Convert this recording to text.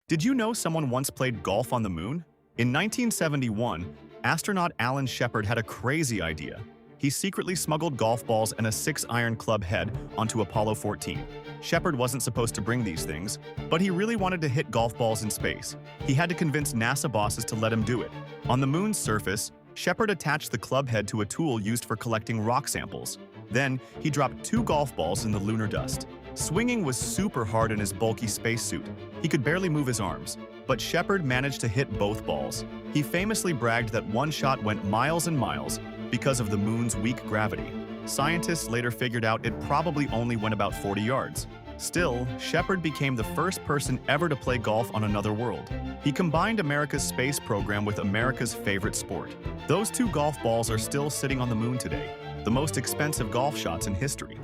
Did you know someone once played golf on the moon? In 1971, astronaut Alan Shepard had a crazy idea. He secretly smuggled golf balls and a 6-iron club head onto Apollo 14. Shepard wasn't supposed to bring these things, but he really wanted to hit golf balls in space. He had to convince NASA bosses to let him do it. On the moon's surface, Shepard attached the club head to a tool used for collecting rock samples. Then, he dropped 2 golf balls in the lunar dust. Swinging was super hard in his bulky spacesuit. He could barely move his arms, but Shepard managed to hit both balls. He famously bragged that one shot went miles and miles because of the moon's weak gravity. Scientists later figured out it probably only went about 40 yards. Still, Shepard became the first person ever to play golf on another world. He combined America's space program with America's favorite sport. Those 2 golf balls are still sitting on the moon today, the most expensive golf shots in history.